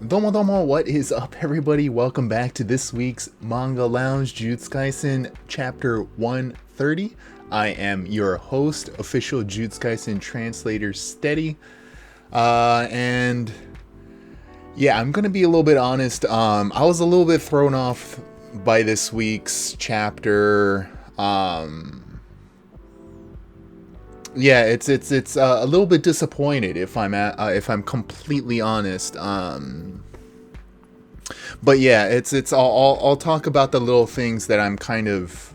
Domo domo, what is up everybody? Welcome back to this week's Manga Lounge, JUJUTSU Kaisen Chapter 130. I am your host, official JUJUTSU Kaisen translator Steady. And yeah, I'm gonna be a little bit honest. I was a little bit thrown off by this week's chapter. Yeah, it's a little bit disappointed if I'm completely honest. But yeah, I'll talk about the little things that I'm kind of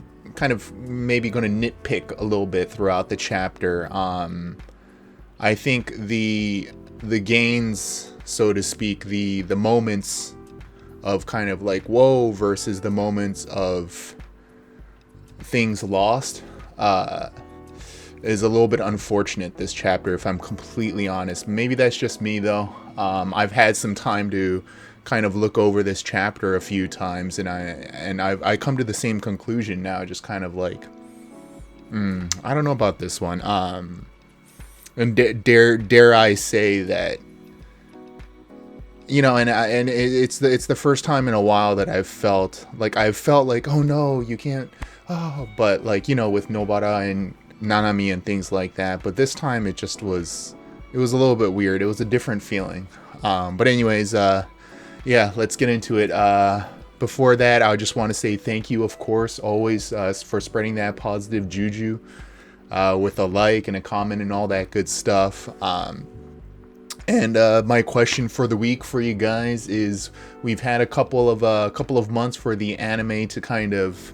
maybe going to nitpick a little bit throughout the chapter. I think the gains, so to speak, the moments of kind of like whoa versus the moments of things lost, is a little bit unfortunate this chapter, if I'm completely honest. Maybe that's just me though. I've had some time to kind of look over this chapter a few times, and I come to the same conclusion now, just kind of like I don't know about this one. And dare I say that, you know, and it's the first time in a while that I've felt like oh no, you can't, but like, you know, with Nobara and Nanami and things like that. But this time it was a little bit weird. It was a different feeling. But anyways, yeah, let's get into it. Before that, I just want to say thank you, of course, always, for spreading that positive juju, with a like and a comment and all that good stuff. And my question for the week for you guys is, we've had a couple of months for the anime to kind of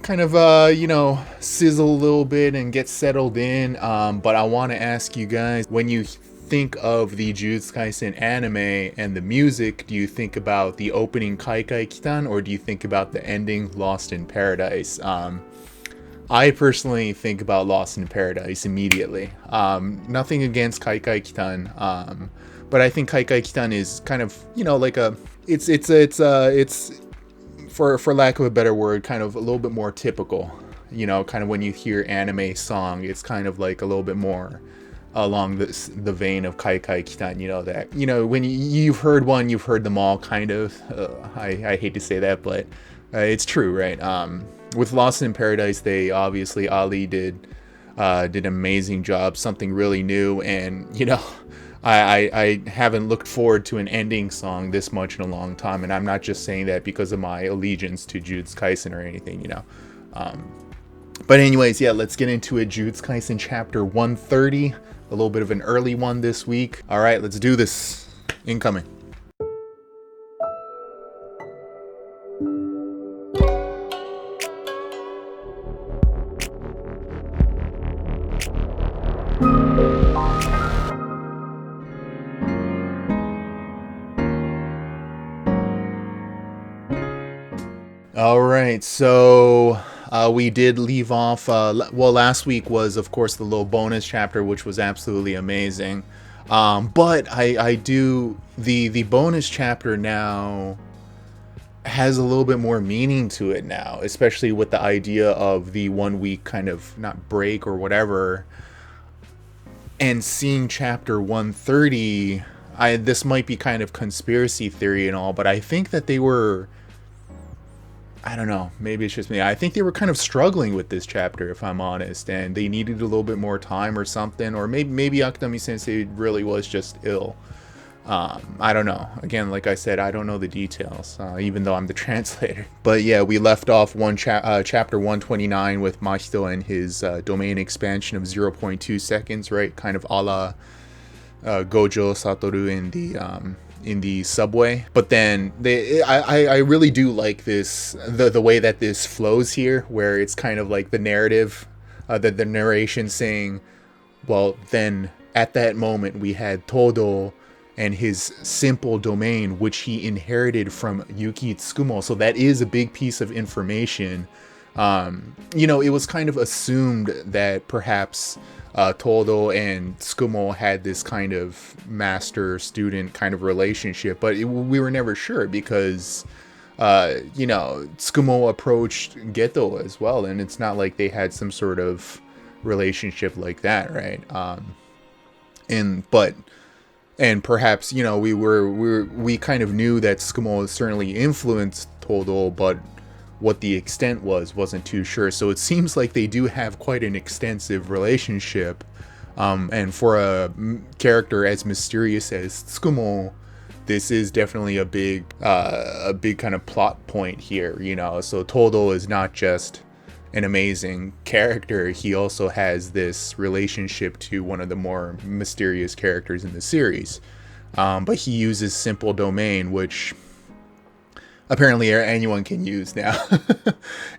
you know, sizzle a little bit and get settled in. But I want to ask you guys, when you think of the JUJUTSU Kaisen anime and the music, do you think about the opening Kai Kai Kitan, or do you think about the ending Lost in Paradise? I personally think about Lost in Paradise immediately. Nothing against Kai Kai Kitan. But I think Kai Kai Kitan is kind of, you know, like it's for lack of a better word, kind of a little bit more typical. You know, kind of when you hear anime song, it's kind of like a little bit more along the vein of Kai Kai Kitan. You know, that, you know, when you've heard one, you've heard them all, kind of. I hate to say that, but it's true, right? With Lost in Paradise, they obviously, Ali did an amazing job, something really new, and you know, I haven't looked forward to an ending song this much in a long time, and I'm not just saying that because of my allegiance to JUJUTSU Kaisen or anything, you know. But anyways, yeah, let's get into it. JUJUTSU Kaisen Chapter 130, a little bit of an early one this week. All right, let's do this. Incoming. Alright, so we did leave off, well, last week was, of course, the little bonus chapter, which was absolutely amazing. But I do, the bonus chapter now has a little bit more meaning to it now, especially with the idea of the 1 week kind of, not break or whatever, and seeing chapter 130. This might be kind of conspiracy theory and all, but I think that they were, I don't know, maybe it's just me, I think they were kind of struggling with this chapter, if I'm honest, and they needed a little bit more time or something, or maybe Akutami Sensei really was just ill. I don't know. Again, like I said, I don't know the details, even though I'm the translator. But yeah, we left off chapter 129 with Mahito and his domain expansion of 0.2 seconds, right? Kind of a la Gojo Satoru in the subway. But then I really do like this, the way that this flows here, where it's kind of like the narrative, the narration saying, well, then at that moment we had Todo and his simple domain, which he inherited from Yuki Tsukumo. So that is a big piece of information. You know, it was kind of assumed that perhaps Todo and Tsukumo had this kind of master-student kind of relationship, but we were never sure because, you know, Tsukumo approached Geto as well, and it's not like they had some sort of relationship like that, right? But And perhaps, you know, we kind of knew that Tsukumo certainly influenced Todo, but what the extent wasn't too sure. So it seems like they do have quite an extensive relationship. And for a character as mysterious as Tsukumo, this is definitely a big kind of plot point here, you know. So Todo is not just an amazing character, he also has this relationship to one of the more mysterious characters in the series. But he uses simple domain, which apparently anyone can use now.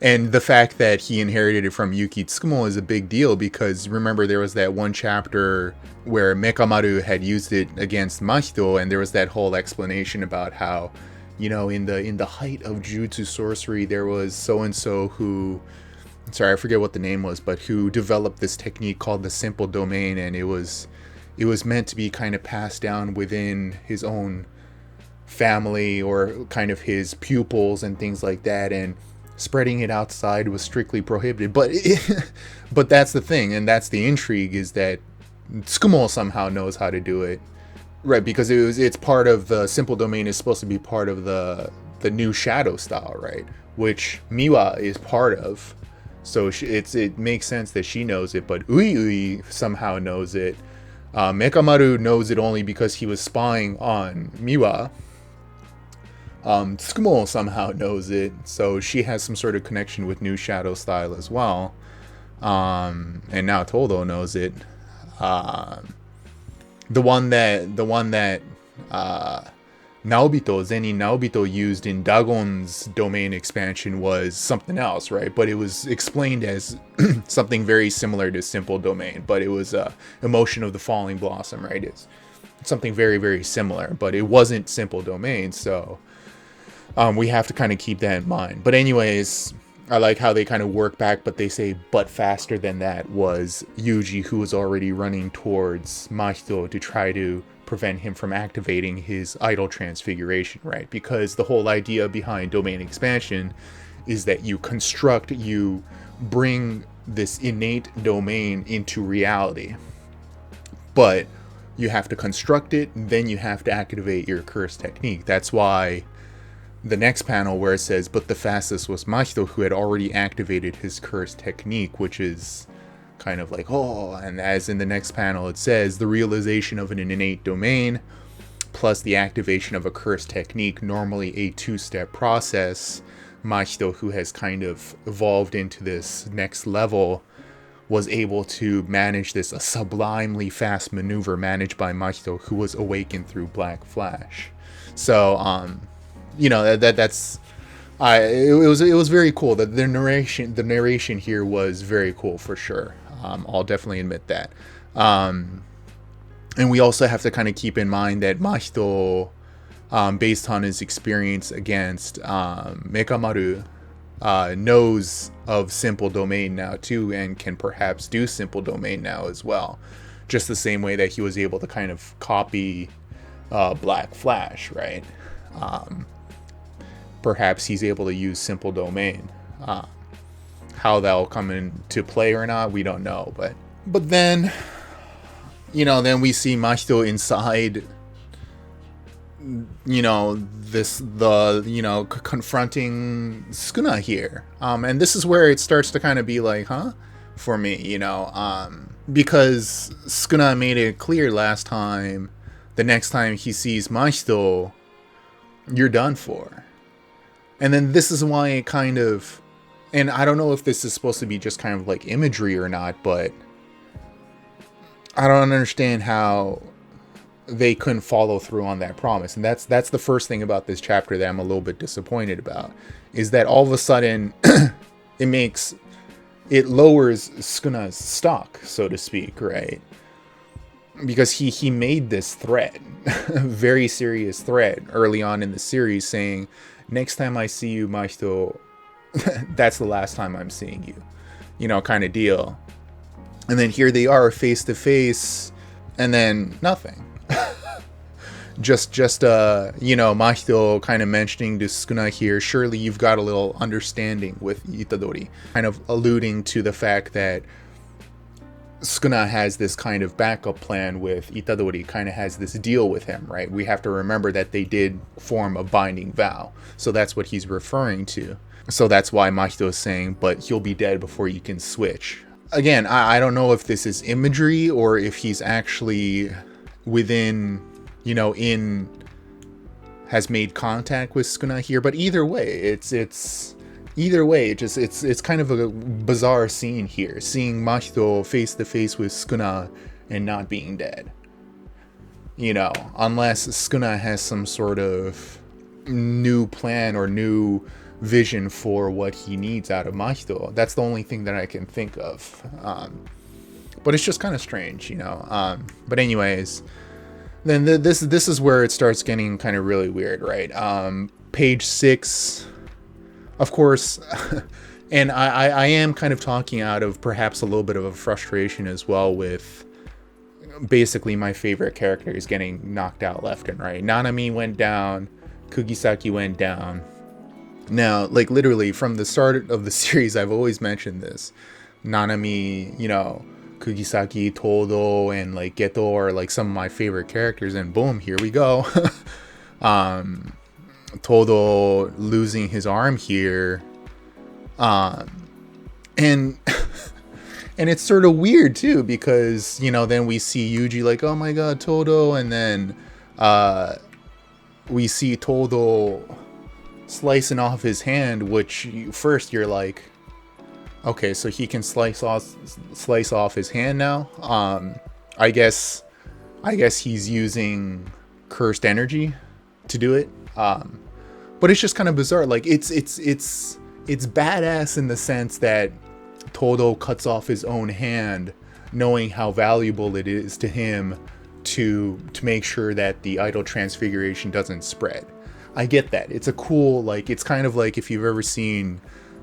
And the fact that he inherited it from Yuki Tsukumo is a big deal, because remember there was that one chapter where Mekamaru had used it against Mahito, and there was that whole explanation about how, you know, in the height of Jutsu sorcery, there was so-and-so who, sorry, I forget what the name was, but who developed this technique called the simple domain, and it was meant to be kind of passed down within his own family or kind of his pupils and things like that, and spreading it outside was strictly prohibited. But that's the thing, and that's the intrigue, is that Tsukumo somehow knows how to do it, right? Because it's part of the simple domain is supposed to be part of the new shadow style, right? Which Miwa is part of. So it makes sense that she knows it, but Ui somehow knows it. Mekamaru knows it only because he was spying on Miwa. Tsukumo somehow knows it, so she has some sort of connection with new shadow style as well. And now Todo knows it. The one that Zenin Naobito used in Dagon's domain expansion was something else, right? But it was explained as something very similar to simple domain, but it was emotion of the falling blossom, right? It's something very, very similar, but it wasn't simple domain, so we have to kind of keep that in mind. But anyways, I like how they kind of work back, but they say, but faster than that was Yuji, who was already running towards Mahito to try to prevent him from activating his idol transfiguration, right? Because the whole idea behind domain expansion is that you bring this innate domain into reality, but you have to construct it, then you have to activate your curse technique. That's why the next panel where it says, but the fastest was Mahito, who had already activated his curse technique, which is kind of like, oh, and as in the next panel it says, the realization of an innate domain plus the activation of a curse technique, normally a two-step process. Mahito, who has kind of evolved into this next level, was able to manage this, a sublimely fast maneuver managed by Mahito, who was awakened through Black Flash. So you know, that's it was very cool. The narration here was very cool for sure. I'll definitely admit that. And we also have to kind of keep in mind that Mahito, based on his experience against Mekamaru, knows of simple domain now too, and can perhaps do simple domain now as well. Just the same way that he was able to kind of copy Black Flash, right? Perhaps he's able to use simple domain. How that'll come into play or not, we don't know. But then, you know, then we see Mahito inside, you know, confronting Sukuna here. And this is where it starts to kind of be like, huh? For me, you know, because Sukuna made it clear last time, the next time he sees Mahito, you're done for. And then this is why it kind of, and I don't know if this is supposed to be just kind of like imagery or not, but I don't understand how they couldn't follow through on that promise. And that's the first thing about this chapter that I'm a little bit disappointed about, is that all of a sudden it lowers Sukuna's stock, so to speak, right? Because he made this threat, a very serious threat early on in the series, saying, next time I see you, Mahito, that's the last time I'm seeing you, you know, kind of deal. And then here they are face to face, and then nothing. just you know, Mahito kind of mentioning to Sukuna here, surely you've got a little understanding with Itadori, kind of alluding to the fact that Sukuna has this kind of backup plan with Itadori, kind of has this deal with him, right? We have to remember that they did form a binding vow. So that's what he's referring to. So that's why Mahito is saying, but he'll be dead before you can switch. Again, I don't know if this is imagery or if he's actually within, has made contact with Sukuna here. But either way, it's kind of a bizarre scene here, seeing Mahito face to face with Sukuna and not being dead. Unless Sukuna has some sort of new plan or new vision for what he needs out of Mahito. That's the only thing that I can think of. But it's just kind of strange, But anyways, then this is where it starts getting kind of really weird, right? Page 6. Of course, and I am kind of talking out of perhaps a little bit of a frustration as well with basically my favorite characters getting knocked out left and right. Nanami went down, Kugisaki went down. Now, like literally from the start of the series, I've always mentioned this. Nanami, Kugisaki, Todo, and like Geto are like some of my favorite characters, and boom, here we go. Todo losing his arm here, and and it's sort of weird too, because then we see Yuji like, oh my god, Todo, and then we see Todo slicing off his hand, which first you're like, okay, so he can slice off his hand now. I guess he's using cursed energy to do it. But it's just kind of bizarre. Like it's badass in the sense that Todo cuts off his own hand, knowing how valuable it is to him to make sure that the idol transfiguration doesn't spread. I get that. It's a cool, like, it's kind of like if you've ever seen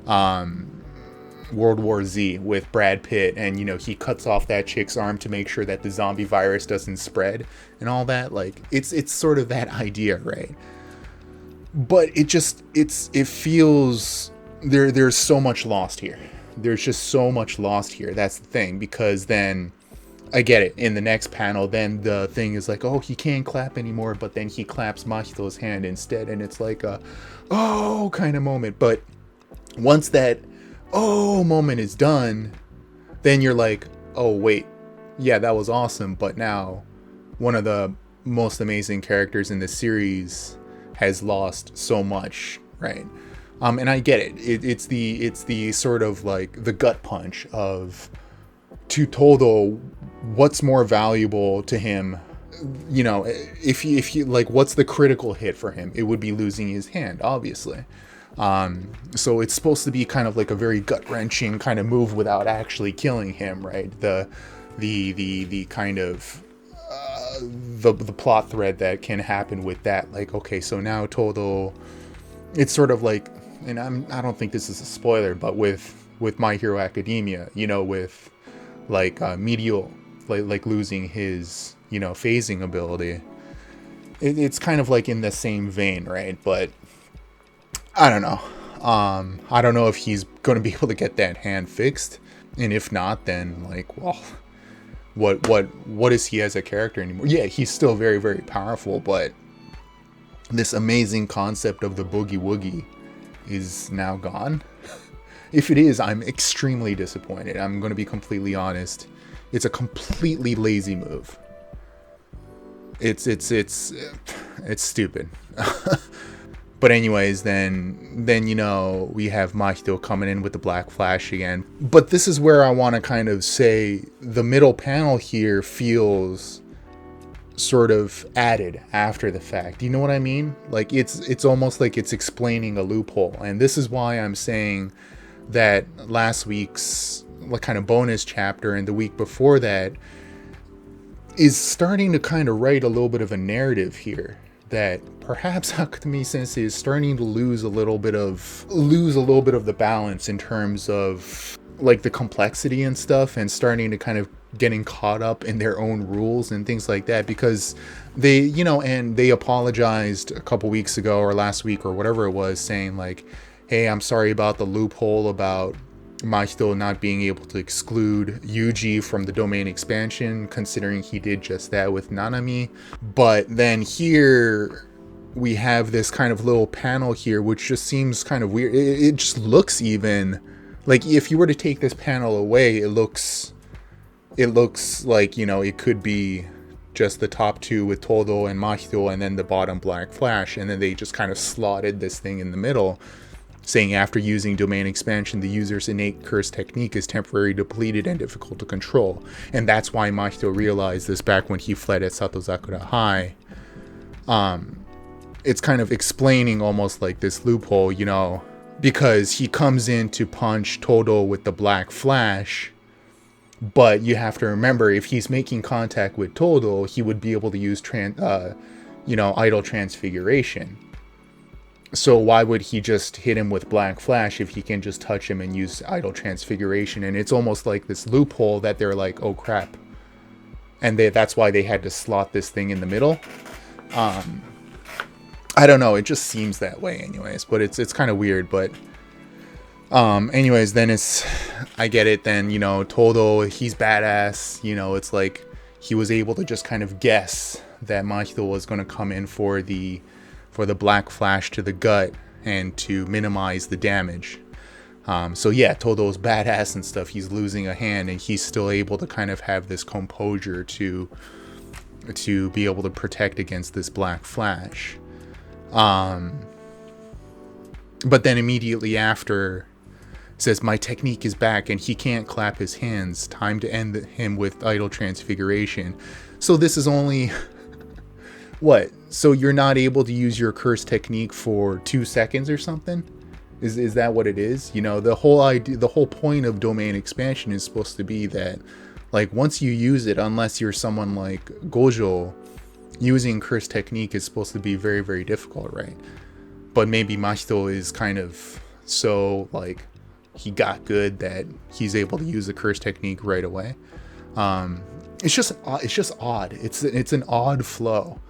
World War Z with Brad Pitt, and he cuts off that chick's arm to make sure that the zombie virus doesn't spread and all that. Like it's sort of that idea, right? But it feels there's so much lost here. There's just so much lost here. That's the thing, because then I get it. In the next panel, then the thing is like, oh, he can't clap anymore, but then he claps Mahito's hand instead, and it's like a oh kind of moment. But once that oh moment is done, then you're like, oh wait, yeah, that was awesome, but now one of the most amazing characters in the series has lost so much, right? And I get it. It's the sort of like the gut punch of, to Todo, what's more valuable to him? If he like, what's the critical hit for him? It would be losing his hand, obviously. So it's supposed to be kind of like a very gut-wrenching kind of move without actually killing him, right? The kind of the plot thread that can happen with that, like, okay, so now Todo, it's sort of like, and I don't think this is a spoiler, but with My Hero Academia, with like Meteor, like losing his phasing ability, it's kind of like in the same vein, right? But I don't know. I don't know if he's going to be able to get that hand fixed, and if not, then like, well, what is he as a character anymore? Yeah, he's still very, very powerful, but this amazing concept of the boogie woogie is now gone. If it is, I'm extremely disappointed. I'm going to be completely honest. It's a completely lazy move. It's stupid. But anyways, then we have Mahito coming in with the Black Flash again. But this is where I want to kind of say the middle panel here feels sort of added after the fact. You know what I mean? Like it's almost like it's explaining a loophole. And this is why I'm saying that last week's like kind of bonus chapter and the week before that is starting to kind of write a little bit of a narrative here, that perhaps Akutami Sensei is starting to lose a little bit of the balance in terms of like the complexity and stuff, and starting to kind of getting caught up in their own rules and things like that, because they, and they apologized a couple weeks ago or last week or whatever it was, saying like, hey, I'm sorry about the loophole about Mahito not being able to exclude Yuji from the domain expansion, considering he did just that with Nanami. But then here we have this kind of little panel here, which just seems kind of weird. It just looks even like, if you were to take this panel away, it looks like, you know, it could be just the top two with Todo and Mahito, and then the bottom Black Flash, and then they just kind of slotted this thing in the middle, saying after using domain expansion, the user's innate curse technique is temporarily depleted and difficult to control. And that's why Mahito realized this back when he fled at Satozakura High. It's kind of explaining almost like this loophole, you know, because he comes in to punch Todo with the Black Flash, but you have to remember, if he's making contact with Todo, he would be able to use idle transfiguration. So why would he just hit him with Black Flash if he can just touch him and use idle transfiguration? And it's almost like this loophole that they're like, oh crap, and that's why they had to slot this thing in the middle. I don't know, it just seems that way anyways, but it's kind of weird. But anyways, then I get it then, you know, Todo, he's badass, you know, it's like he was able to just kind of guess that Mahito was going to come in for the Black Flash to the gut and to minimize the damage. So yeah, Todo's badass and stuff, he's losing a hand and he's still able to kind of have this composure to be able to protect against this Black Flash. But then immediately after, says my technique is back and he can't clap his hands. Time to end him with idle transfiguration. So this is only what? So you're not able to use your curse technique for 2 seconds or something? Is that what it is? You know, the whole idea, the whole point of domain expansion is supposed to be that, like, once you use it, unless you're someone like Gojo, using curse technique is supposed to be very, very difficult, right? But maybe Mahito is kind of so, like, he got good that he's able to use the curse technique right away. It's just odd. It's an odd flow.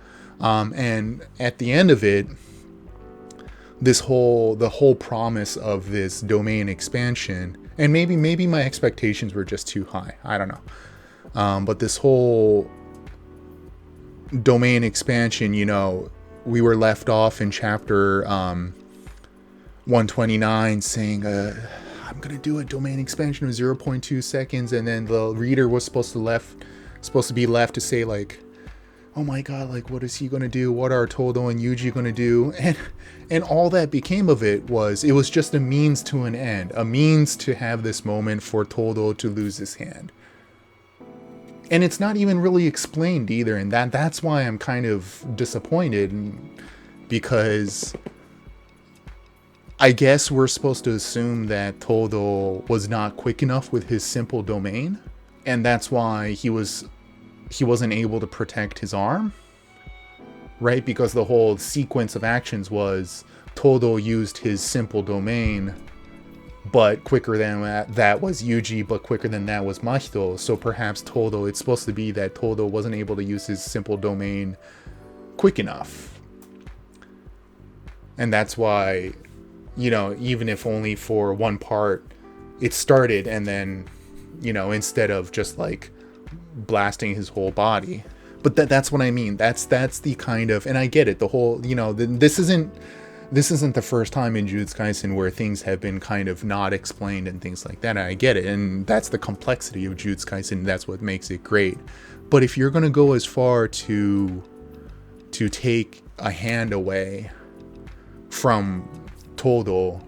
And at the end of it, the whole promise of this domain expansion, and maybe my expectations were just too high. I don't know. But this whole domain expansion, you know, we were left off in chapter 129 saying, I'm gonna do a domain expansion of 0.2 seconds, and then the reader was supposed to be left to say, like, oh my god, like, what is he gonna do? What are Todo and Yuji gonna do? And all that became of it was just a means to an end, a means to have this moment for Todo to lose his hand. And it's not even really explained either, and that's why I'm kind of disappointed, because I guess we're supposed to assume that Todo was not quick enough with his simple domain, and that's why he wasn't able to protect his arm, right? Because the whole sequence of actions was Todo used his simple domain, but quicker than that was Yuji, but quicker than that was Mahito. So perhaps Todo, it's supposed to be that Todo wasn't able to use his simple domain quick enough. And that's why, you know, even if only for one part, it started, and then, you know, instead of just like blasting his whole body. But that's what I mean. That's the kind of, and I get it, the whole, you know, this isn't the first time in Jujutsu Kaisen where things have been kind of not explained and things like that. I get it, and that's the complexity of Jujutsu Kaisen. That's what makes it great. But if you're going to go as far to take a hand away from Todo,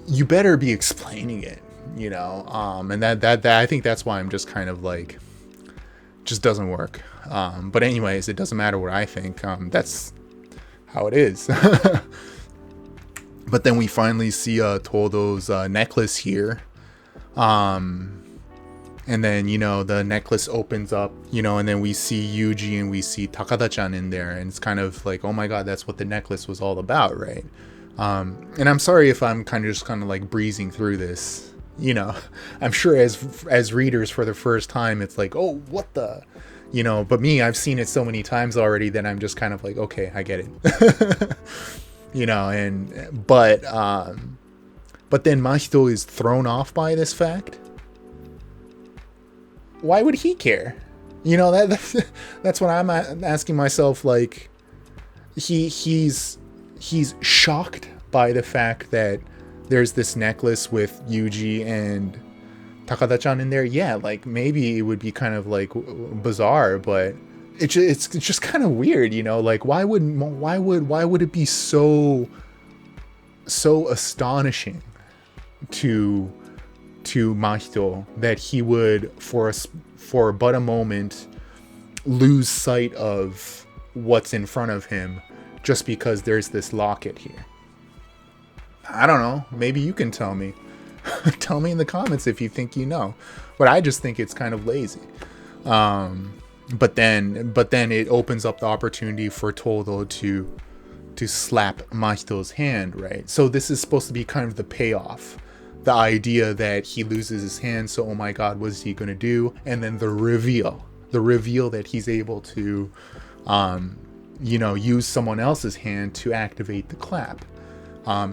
you better be explaining it, you know. And that I think that's why I'm just kind of like, just doesn't work. But anyways, it doesn't matter what I think. That's how it is. But then we finally see Todo's necklace here, and then, you know, the necklace opens up, you know, and then we see Yuji and we see Takada-chan in there, and it's kind of like, oh my god, that's what the necklace was all about, right? And I'm sorry if I'm kind of like breezing through this, you know. I'm sure as readers for the first time, it's like, oh, what the, you know. But me, I've seen it so many times already that I'm just kind of like, okay, I get it. You know. But But then Mahito is thrown off by this fact. Why would he care? You know, that's what I'm asking myself. Like, he's shocked by the fact that there's this necklace with Yuji and Takada-chan in there. Yeah, like maybe it would be kind of like bizarre, but it's just kind of weird, you know. Like, why would it be so astonishing to Mahito that he would for but a moment lose sight of what's in front of him just because there's this locket here? I don't know. Maybe you can tell me. Tell me in the comments if you think you know. But I just think it's kind of lazy. But then it opens up the opportunity for Todo to slap Mahito's hand, right? So this is supposed to be kind of the payoff. The idea that he loses his hand, so oh my god, what is he gonna do? And then the reveal that he's able to use someone else's hand to activate the clap.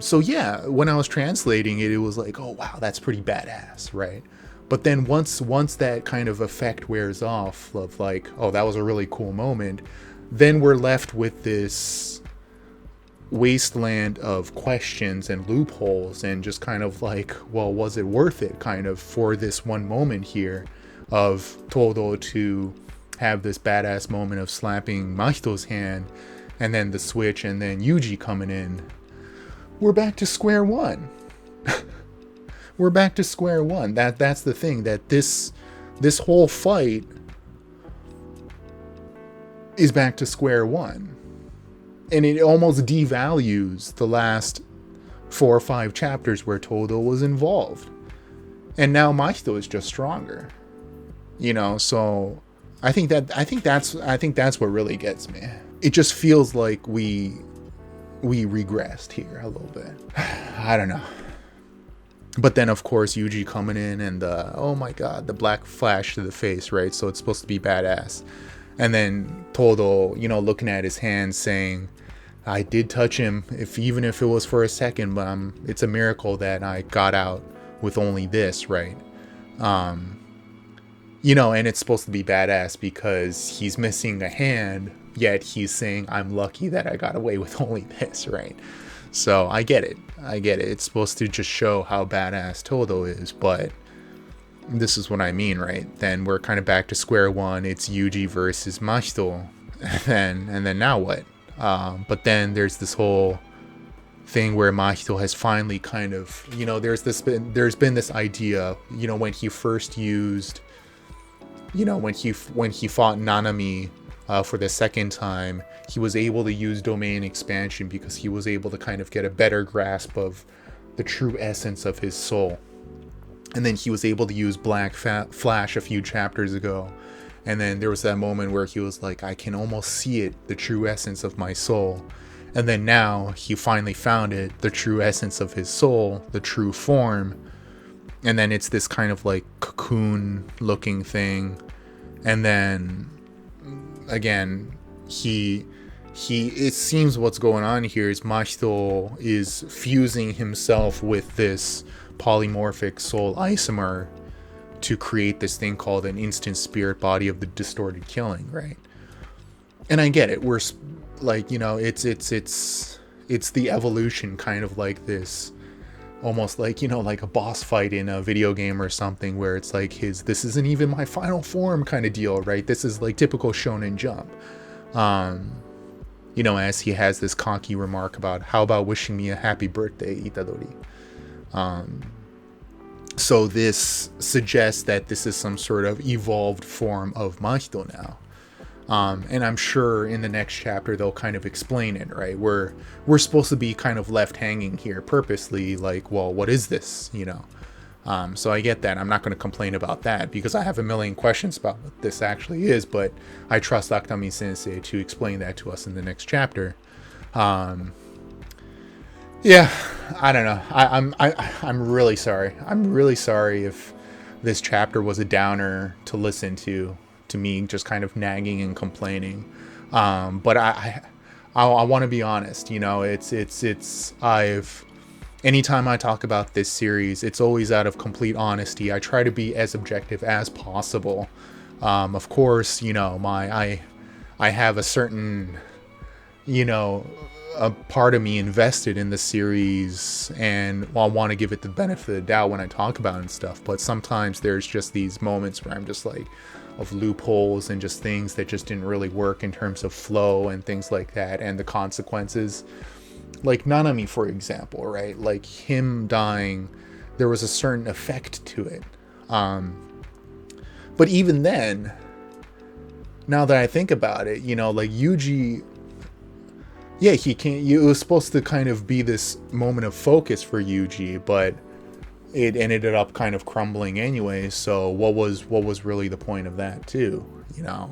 So yeah, when I was translating it, it was like, oh wow, that's pretty badass, right? But then once that kind of effect wears off of like, oh, that was a really cool moment, then we're left with this wasteland of questions and loopholes and just kind of like, well, was it worth it kind of for this one moment here of Todo to have this badass moment of slapping Mahito's hand and then the switch and then Yuji coming in. We're back to square one. We're back to square one. That's the thing, that this whole fight is back to square one. And it almost devalues the last 4 or 5 chapters where Todo was involved. And now Mahito is just stronger. You know, so I think that's what really gets me. It just feels like we regressed here a little bit. I don't know. But then of course Yuji coming in and oh my god, the black flash to the face, right? So it's supposed to be badass. And then Todo, looking at his hands saying, I did touch him, even if it was for a second, but it's a miracle that I got out with only this, right? And it's supposed to be badass because he's missing a hand, yet he's saying, I'm lucky that I got away with only this, right? So I get it. It's supposed to just show how badass Todo is, but this is what I mean, right? Then we're kind of back to square one. It's Yuji versus Mahito. And then now what? But then there's this whole thing where Mahito has finally kind of, there's been this idea, when he first used, when he fought Nanami for the second time, he was able to use domain expansion because he was able to kind of get a better grasp of the true essence of his soul. And then he was able to use Black Flash a few chapters ago. And then there was that moment where he was like, I can almost see it, the true essence of my soul. And then now he finally found it, the true essence of his soul, the true form. And then it's this kind of like cocoon looking thing. And then again, it seems what's going on here is Mahito is fusing himself with this polymorphic soul isomer to create this thing called an instant spirit body of the distorted killing, right? And I get it. We're like, it's the evolution, kind of like this, almost like, like a boss fight in a video game or something, where it's like this isn't even my final form kind of deal, right? This is like typical Shonen Jump. As he has this cocky remark about, how about wishing me a happy birthday, Itadori? So this suggests that this is some sort of evolved form of Mahito now. And I'm sure in the next chapter they'll kind of explain it, right? We're supposed to be kind of left hanging here purposely, like, well, what is this, So I get that. I'm not going to complain about that because I have a million questions about what this actually is, but I trust Akutami Sensei to explain that to us in the next chapter. Yeah, I don't know. I'm really sorry. I'm really sorry if this chapter was a downer to listen to me just kind of nagging and complaining. But I want to be honest. I've anytime I talk about this series, it's always out of complete honesty. I try to be as objective as possible. Of course, you know, I have a certain, you know, a part of me invested in the series, and I want to give it the benefit of the doubt when I talk about it and stuff. But sometimes there's just these moments where I'm just like, of loopholes and just things that just didn't really work in terms of flow and things like that, and the consequences. Like Nanami, for example, right? Like him dying, there was a certain effect to it. But even then, now that I think about it, you know, like Yuji, yeah, he can't. It was supposed to kind of be this moment of focus for Yuji, but it ended up kind of crumbling anyway. So what was really the point of that too? You know,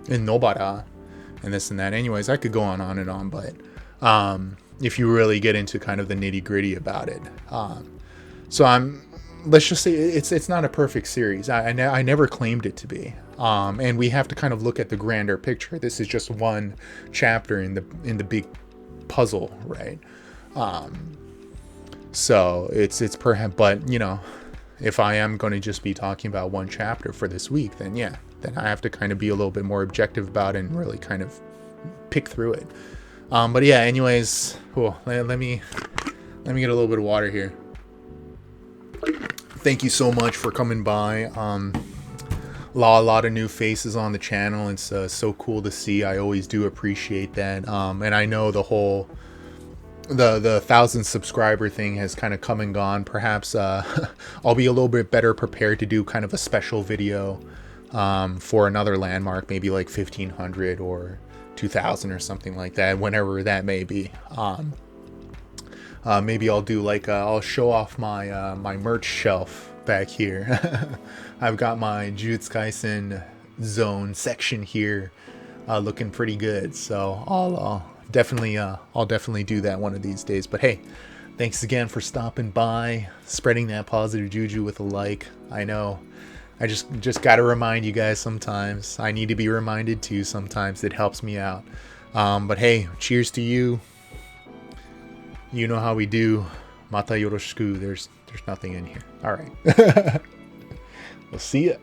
and Nobara, and this and that. Anyways, I could go on and on, but if you really get into kind of the nitty gritty about it, so let's just say it's not a perfect series. I never claimed it to be. And we have to kind of look at the grander picture. This is just one chapter in the big puzzle, right? So it's perhaps, but you know, if I am going to just be talking about one chapter for this week, then yeah, then I have to kind of be a little bit more objective about it and really kind of pick through it. But yeah, anyways, cool. Let me get a little bit of water here. Thank you so much for coming by. A lot of new faces on the channel. It's so cool to see. I always do appreciate that. And I know the 1,000 subscriber thing has kind of come and gone. Perhaps I'll be a little bit better prepared to do kind of a special video for another landmark, maybe like 1,500 or 2,000 or something like that, whenever that may be. Maybe I'll do like I'll show off my my merch shelf back here. I've got my Jujutsu Kaisen zone section here, looking pretty good. So I'll definitely do that one of these days. But hey, thanks again for stopping by, spreading that positive juju with a like. I know I just gotta remind you guys sometimes. I need to be reminded too sometimes. It helps me out. But hey, cheers to you. You know how we do. Mata yoroshiku. There's nothing in here. All right. We'll see ya.